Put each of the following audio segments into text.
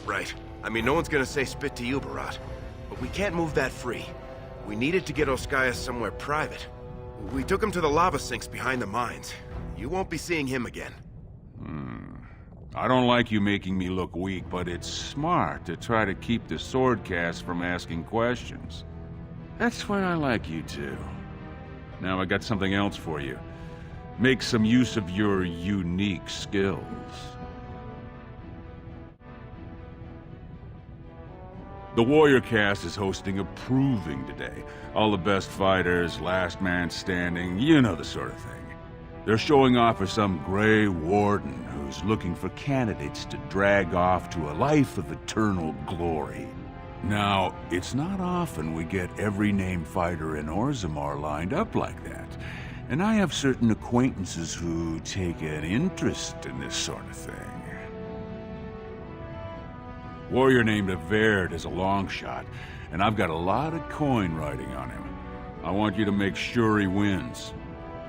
Right. I mean, no one's gonna say spit to you, Barat. But we can't move that free. We needed to get Oskaya somewhere private. We took him to the lava sinks behind the mines. You won't be seeing him again. I don't like you making me look weak, but it's smart to try to keep the swordcast from asking questions. That's why I like you two. Now I got something else for you. Make some use of your unique skills. The Warrior Cast is hosting a proving today. All the best fighters, last man standing, you know the sort of thing. They're showing off for some Grey Warden who's looking for candidates to drag off to a life of eternal glory. Now, it's not often we get every named fighter in Orzammar lined up like that. And I have certain acquaintances who take an interest in this sort of thing. Warrior named Averd is a long shot, and I've got a lot of coin riding on him. I want you to make sure he wins.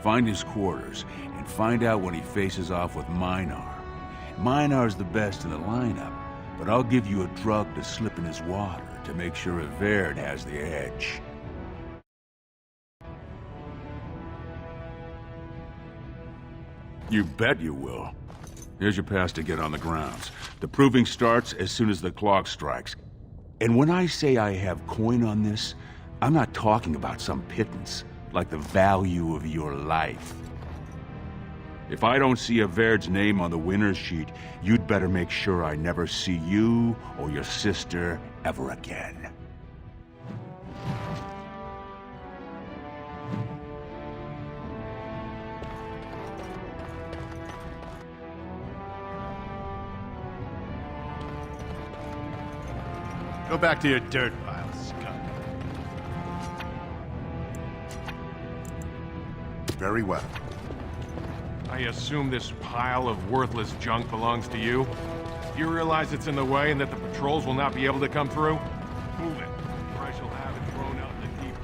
Find his quarters, and find out when he faces off with Minar. Minar's the best in the lineup, but I'll give you a drug to slip in his water to make sure Averd has the edge. You bet you will. Here's your pass to get on the grounds. The proving starts as soon as the clock strikes. And when I say I have coin on this, I'm not talking about some pittance, like the value of your life. If I don't see Averd's name on the winner's sheet, you'd better make sure I never see you or your sister ever again. Go back to your dirt pile, scum. Very well. I assume this pile of worthless junk belongs to you? Do you realize it's in the way and that the patrols will not be able to come through? Move it, or I shall have it thrown out in the deep.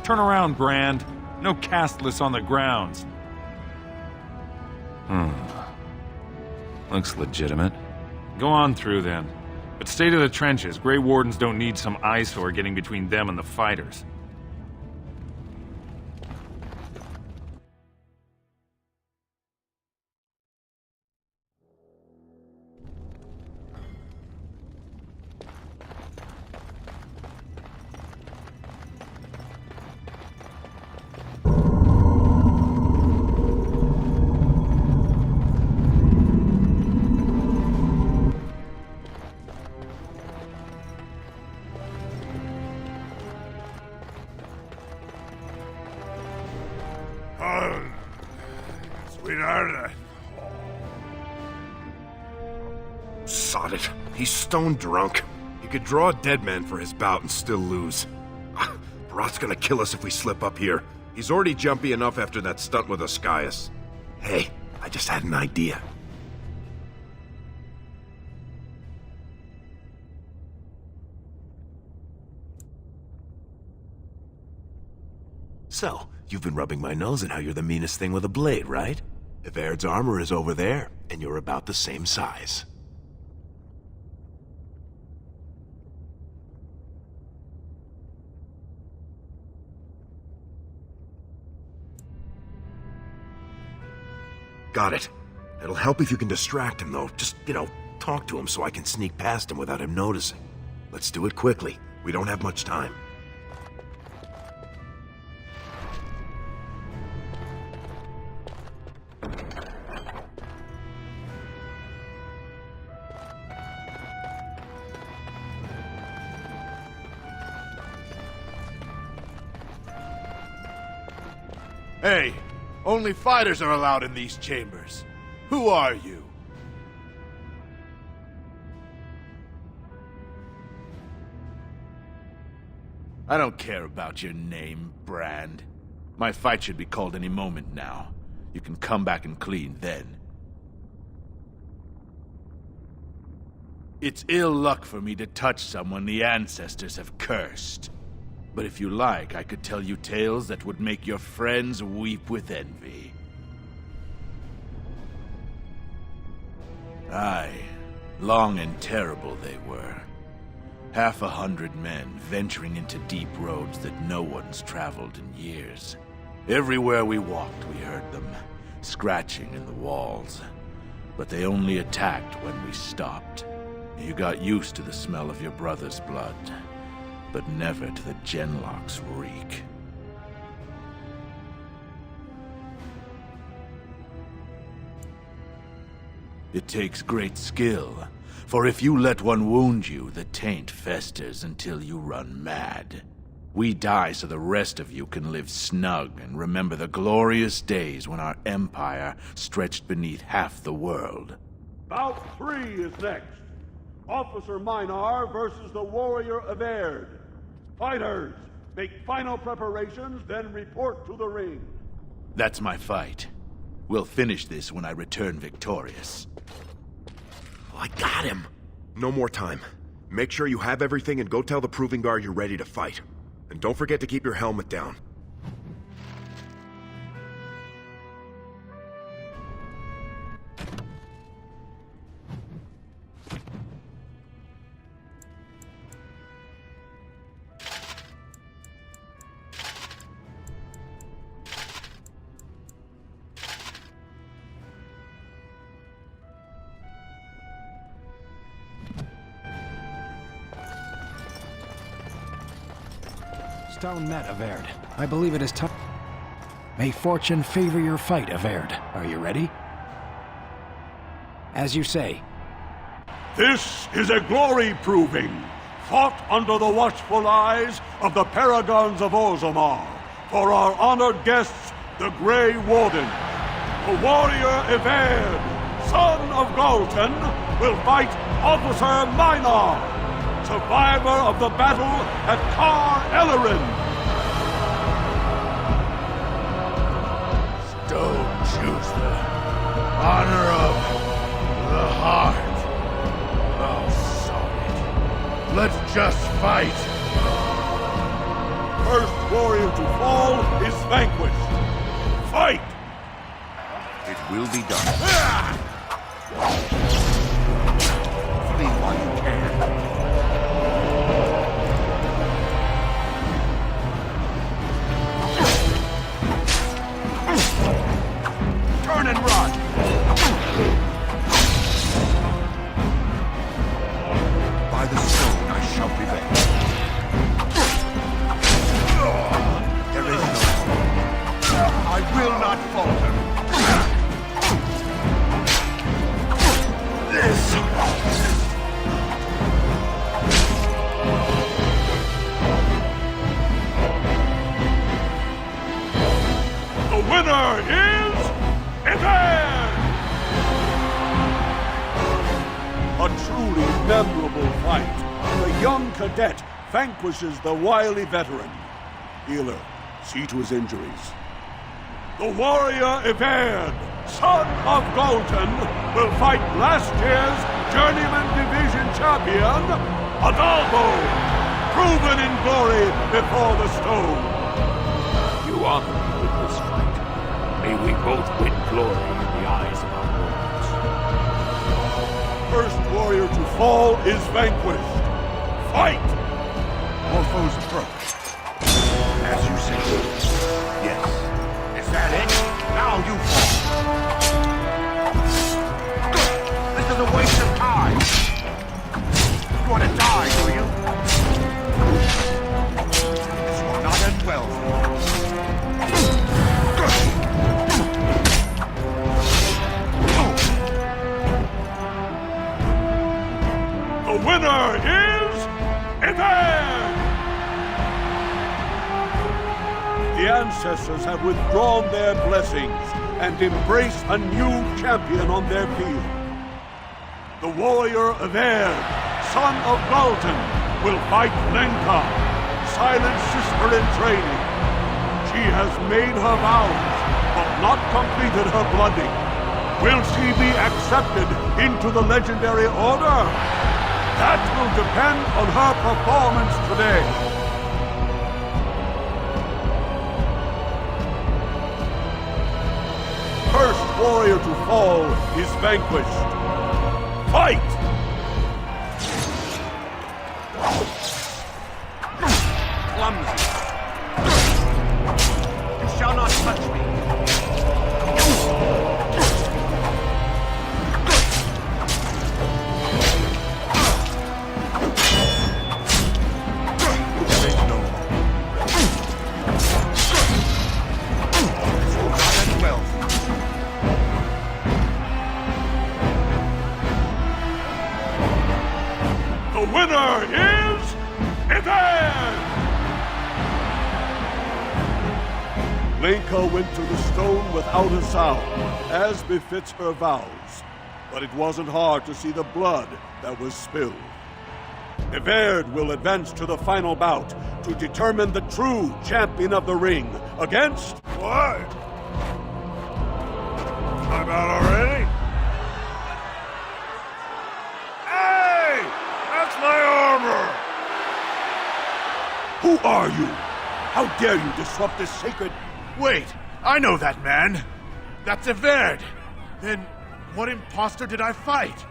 Turn around, Brand. No castless on the grounds. Looks legitimate. Go on through, then. But stay to the trenches. Grey Wardens don't need some eyesore getting between them and the fighters. Sweetheart, sod it. He's stone drunk. He could draw a dead man for his bout and still lose. Barat's gonna kill us if we slip up here. He's already jumpy enough after that stunt with Oskayas. Hey, I just had an idea. So, you've been rubbing my nose at how you're the meanest thing with a blade, right? Averd's armor is over there, and you're about the same size. Got it. It'll help if you can distract him, though. Just, talk to him so I can sneak past him without him noticing. Let's do it quickly. We don't have much time. Hey, only fighters are allowed in these chambers. Who are you? I don't care about your name, Brand. My fight should be called any moment now. You can come back and clean then. It's ill luck for me to touch someone the ancestors have cursed. But if you like, I could tell you tales that would make your friends weep with envy. Aye, long and terrible they were. 100 men venturing into deep roads that no one's traveled in years. Everywhere we walked, we heard them, scratching in the walls. But they only attacked when we stopped. You got used to the smell of your brother's blood, but never to the Genlock's reek. It takes great skill, for if you let one wound you, the taint festers until you run mad. We die so the rest of you can live snug and remember the glorious days when our empire stretched beneath half the world. Bout 3 is next. Officer Minar versus the Warrior of Erd. Fighters, make final preparations, then report to the ring. That's my fight. We'll finish this when I return victorious. I got him! No more time. Make sure you have everything and go tell the Proving Guard you're ready to fight. And don't forget to keep your helmet down. Stone met, Averd. I believe it is time. May fortune favor your fight, Averd. Are you ready? As you say. This is a glory proving, fought under the watchful eyes of the Paragons of Orzammar, for our honored guests, the Grey Warden. The warrior Everd, son of Galton, will fight Officer Minar, survivor of the battle at Kar Ellerin. Stone choose the honor of the heart. Oh, sod it. Let's just fight. First warrior to fall is vanquished. Fight! It will be done. Flee while you can. Turn and run! By the stone I shall prevail. There is no hope. I will not falter. This! The winner is Everd! A truly memorable fight. The young cadet vanquishes the wily veteran. Healer, see to his injuries. The warrior Everd, son of Galton, will fight last year's Journeyman Division champion, Adalbo, proven in glory before the stone. You honor me with this fight. May we both win glory in the eyes of our lords. First warrior to fall is vanquished. Fight! More foes approach. As you say. Yes. Is that it? Now you fall. This is a waste of time. You want to die, do you? This will not end well for you. The winner is Everd! The ancestors have withdrawn their blessings and embrace a new champion on their field. The warrior Everd, son of Galton, will fight Lenka, Silent's sister in training. She has made her vows, but not completed her blooding. Will she be accepted into the legendary order? That will depend on her performance today. fall is vanquished. Fight! Clumsy. You shall not touch me. The winner is Event! Lenka went to the stone without a sound, as befits her vows. But it wasn't hard to see the blood that was spilled. Everd will advance to the final bout to determine the true champion of the ring against... What? I'm out already? Hey! That's my armor! Who are you? How dare you disrupt this sacred... Wait, I know that man. That's Everd. Then what imposter did I fight?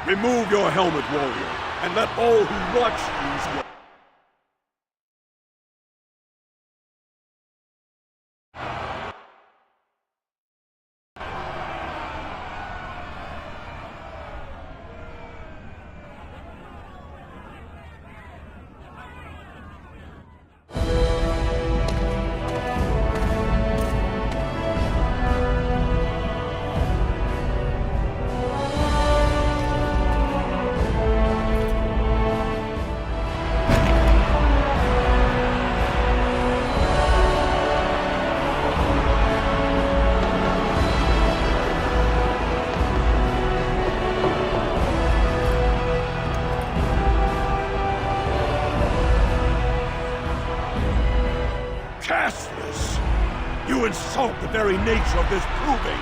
Remove your helmet, warrior, and let all who watch use your... Castless! You insult the very nature of this proving!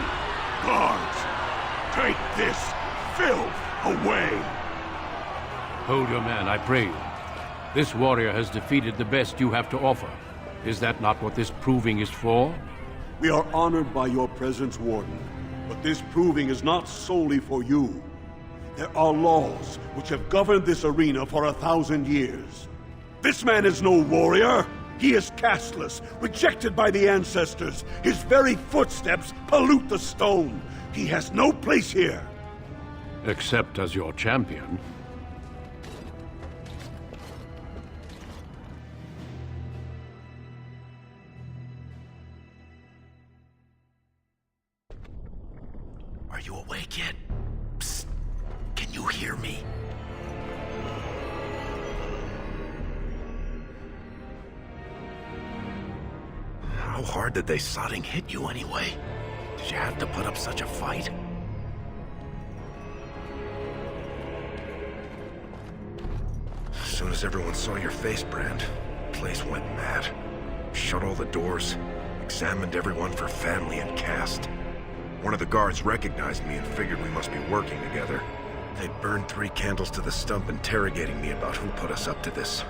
Guards, take this filth away! Hold your man, I pray you. This warrior has defeated the best you have to offer. Is that not what this proving is for? We are honored by your presence, Warden, but this proving is not solely for you. There are laws which have governed this arena for 1,000 years. This man is no warrior! He is casteless, rejected by the ancestors. His very footsteps pollute the stone. He has no place here. Except as your champion. Are you awake yet? Psst. Can you hear me? How hard did they sodding hit you anyway? Did you have to put up such a fight? As soon as everyone saw your face, Brand, the place went mad. Shut all the doors, examined everyone for family and caste. One of the guards recognized me and figured we must be working together. They burned 3 candles to the stump interrogating me about who put us up to this.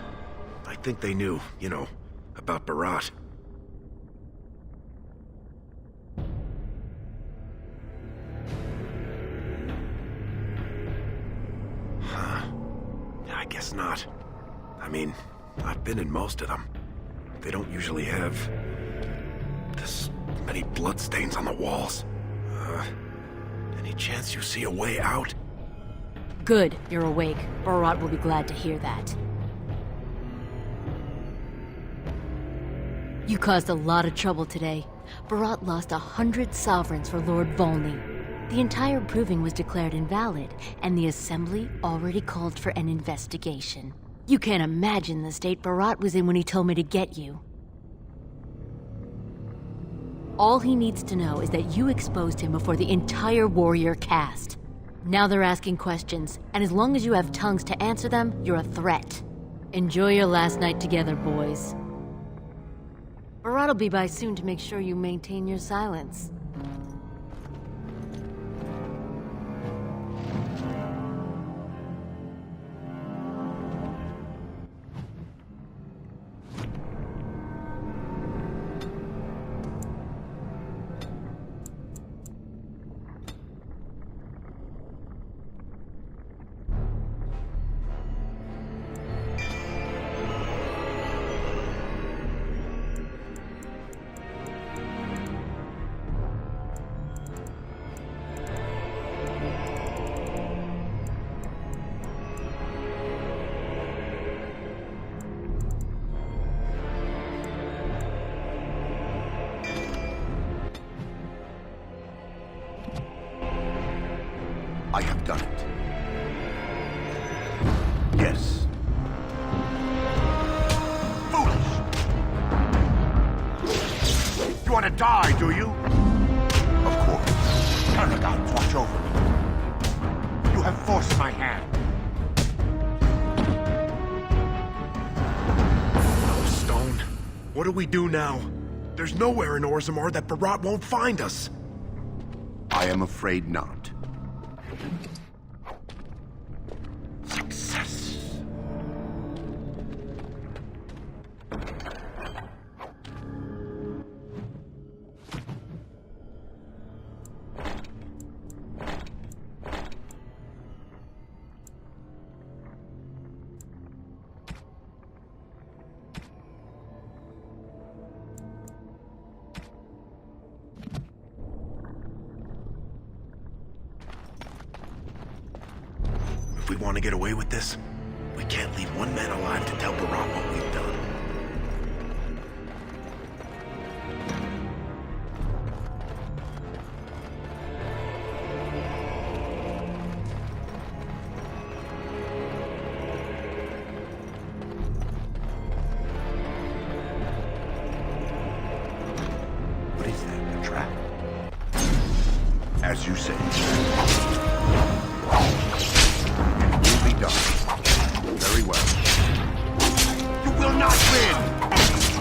I think they knew, you know, about Barat. I guess not. I mean, I've been in most of them. They don't usually have this many bloodstains on the walls. Any chance you see a way out? Good, you're awake. Barat will be glad to hear that. You caused a lot of trouble today. Barat lost 100 sovereigns for Lord Volney. The entire proving was declared invalid, and the Assembly already called for an investigation. You can't imagine the state Barat was in when he told me to get you. All he needs to know is that you exposed him before the entire warrior caste. Now they're asking questions, and as long as you have tongues to answer them, you're a threat. Enjoy your last night together, boys. Barat will be by soon to make sure you maintain your silence. I've done it. Yes. Foolish! You want to die, do you? Of course. Paragons, watch over me. You have forced my hand. Oh, Stone. What do we do now? There's nowhere in Orzammar that Barat won't find us. I am afraid not. Success. If we want to get away with this, we can't leave one man alive to tell Barat what we've done. What is that? A trap? As you say. It will be done. Very well. You will not win!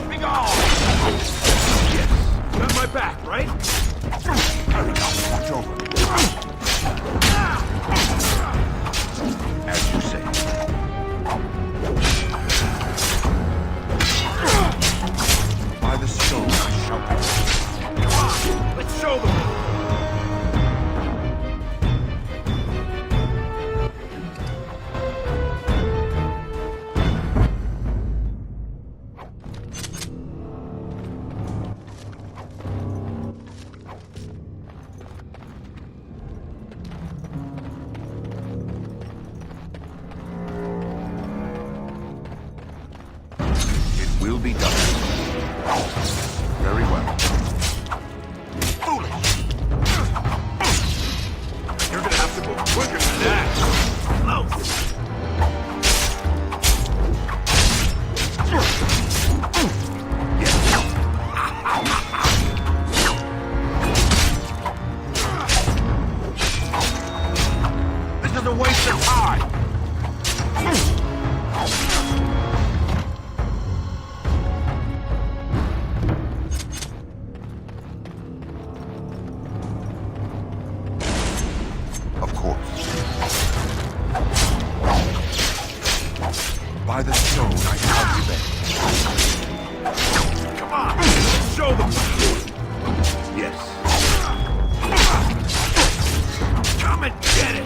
Be gone! Yes. You have my back, right? Paragon, watch over me. As you say. By the stone I shall be. Come on, let's show them. It will be done. Very well. Foolish! You're gonna have to move quicker than that. This is a waste of time. Of course. By the stone I shall revenge. Come on, let's show them. Yes. Come and get it!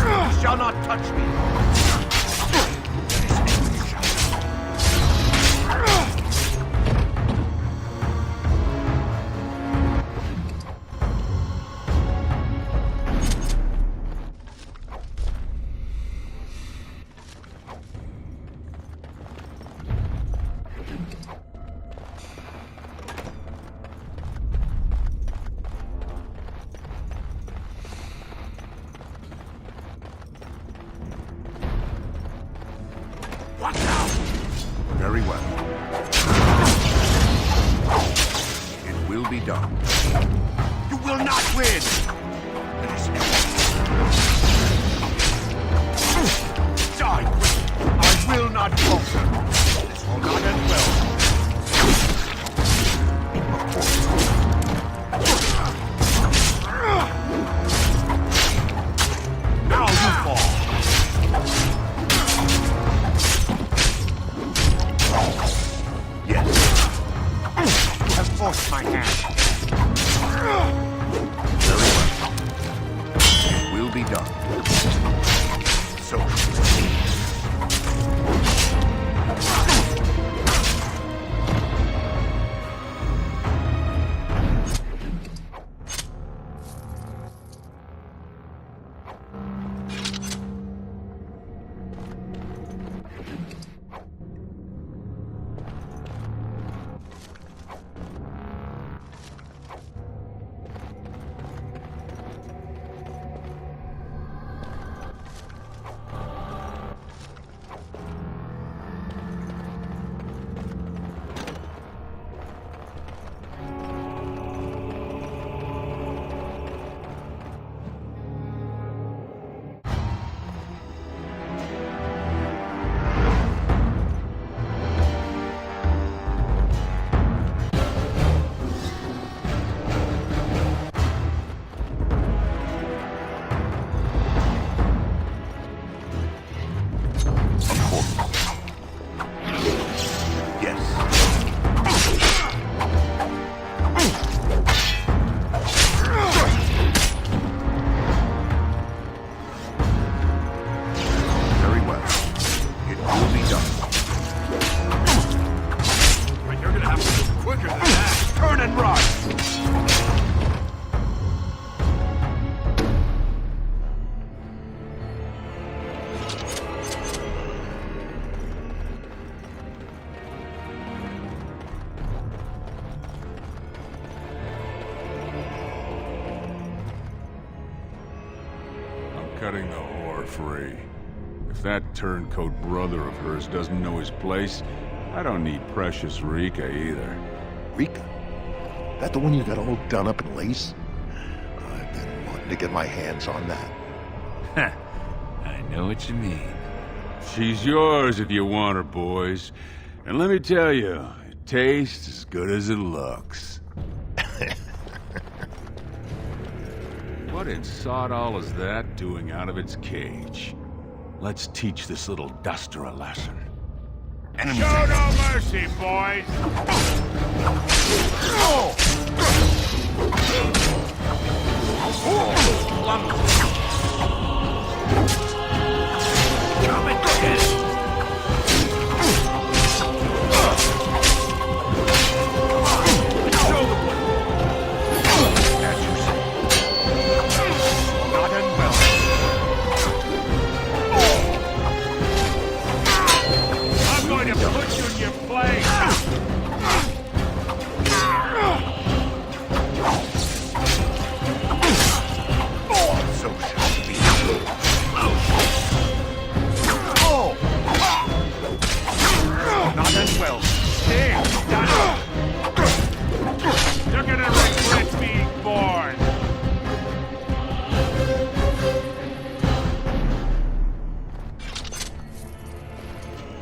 You shall not touch me. Watch out! Very well. It will be done. You will not win! Die quickly! I will not falter! This will not end well. Now you fall! Yes. You have forced my hand. Very well. It will be done. So. cutting the whore free. If that turncoat brother of hers doesn't know his place, I don't need precious Rika either. Rika? That the one you got all done up in lace? I've been wanting to get my hands on that. I know what you mean. She's yours if you want her, boys. And let me tell you, it tastes as good as it looks. What in sod all is that doing out of its cage? Let's teach this little duster a lesson. Show no mercy, boys! I'm going to put you in your place! Not as well. Stay! You're gonna regret being born!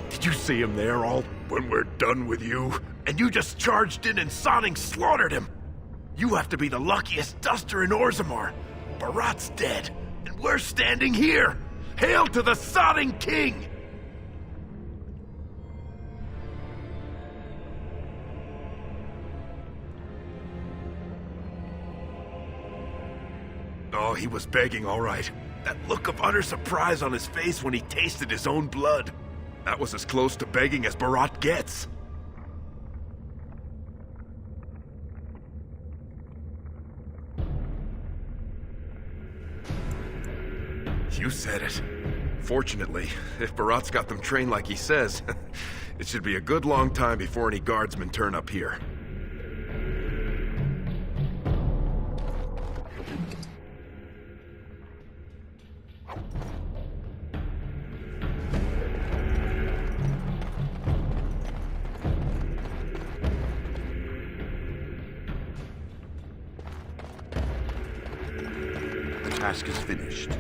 Did you see him there, all when we're done with you? And you just charged in and sodding slaughtered him! You have to be the luckiest duster in Orzammar. Barat's dead, and we're standing here! Hail to the sodding king! Oh, he was begging, all right. That look of utter surprise on his face when he tasted his own blood. That was as close to begging as Barat gets. You said it. Fortunately, if Barat's got them trained like he says, it should be a good long time before any guardsmen turn up here. The task is finished.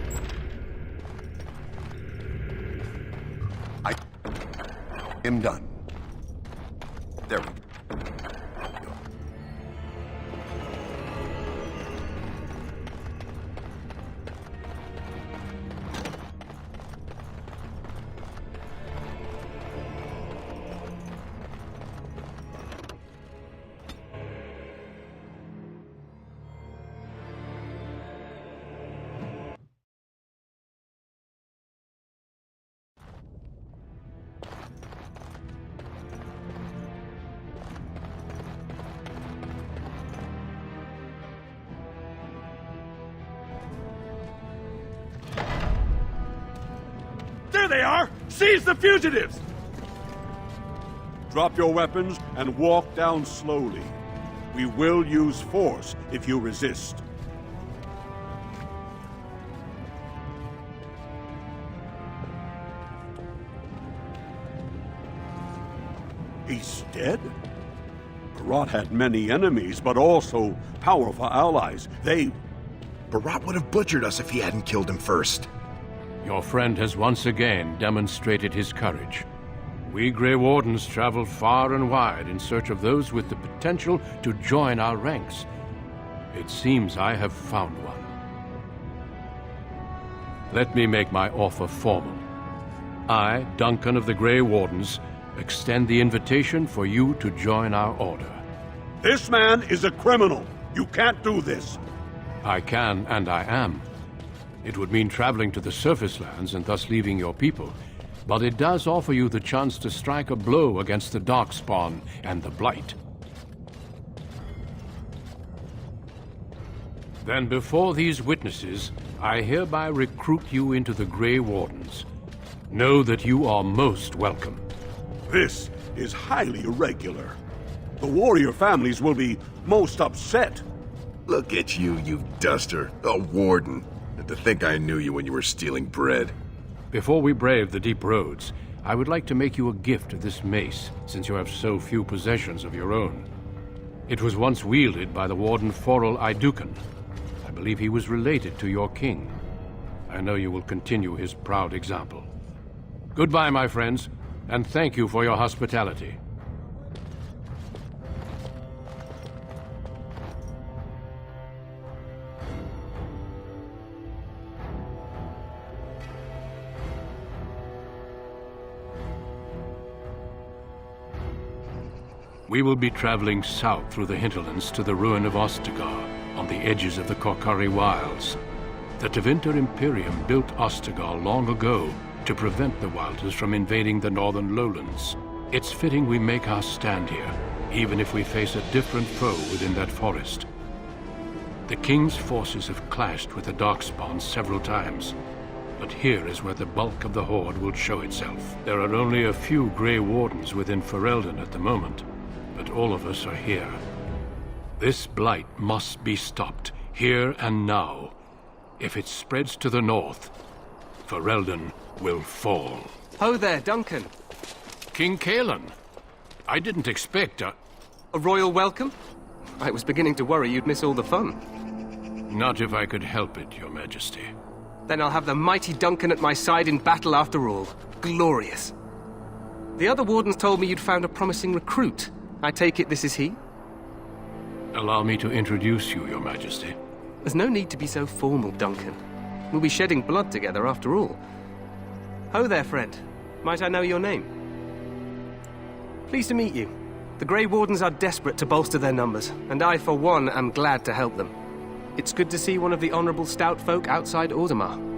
I am done. There we go. There they are! Seize the fugitives! Drop your weapons and walk down slowly. We will use force if you resist. He's dead? Barat had many enemies, but also powerful allies. Barat would have butchered us if he hadn't killed him first. Your friend has once again demonstrated his courage. We Grey Wardens travel far and wide in search of those with the potential to join our ranks. It seems I have found one. Let me make my offer formal. I, Duncan of the Grey Wardens, extend the invitation for you to join our order. This man is a criminal. You can't do this. I can, and I am. It would mean traveling to the surface lands and thus leaving your people, but it does offer you the chance to strike a blow against the Darkspawn and the Blight. Then before these witnesses, I hereby recruit you into the Grey Wardens. Know that you are most welcome. This is highly irregular. The warrior families will be most upset. Look at you, you duster. A warden. It To think I knew you when you were stealing bread. Before we brave the deep roads, I would like to make you a gift of this mace, since you have so few possessions of your own. It was once wielded by the Warden Forel Idukan. I believe he was related to your king. I know you will continue his proud example. Goodbye, my friends, and thank you for your hospitality. We will be traveling south through the hinterlands to the ruin of Ostagar, on the edges of the Korkari Wilds. The Tevinter Imperium built Ostagar long ago to prevent the Wilders from invading the northern lowlands. It's fitting we make our stand here, even if we face a different foe within that forest. The King's forces have clashed with the Darkspawn several times, but here is where the bulk of the Horde will show itself. There are only a few Grey Wardens within Ferelden at the moment, but all of us are here. This blight must be stopped, here and now. If it spreads to the north, Ferelden will fall. Ho there, Duncan. King Kalen. I didn't expect a royal welcome? I was beginning to worry you'd miss all the fun. Not if I could help it, Your Majesty. Then I'll have the mighty Duncan at my side in battle after all. Glorious. The other wardens told me you'd found a promising recruit. I take it this is he? Allow me to introduce you, Your Majesty. There's no need to be so formal, Duncan. We'll be shedding blood together after all. Ho there, friend. Might I know your name? Pleased to meet you. The Grey Wardens are desperate to bolster their numbers, and I, for one, am glad to help them. It's good to see one of the honorable stout folk outside Audemars.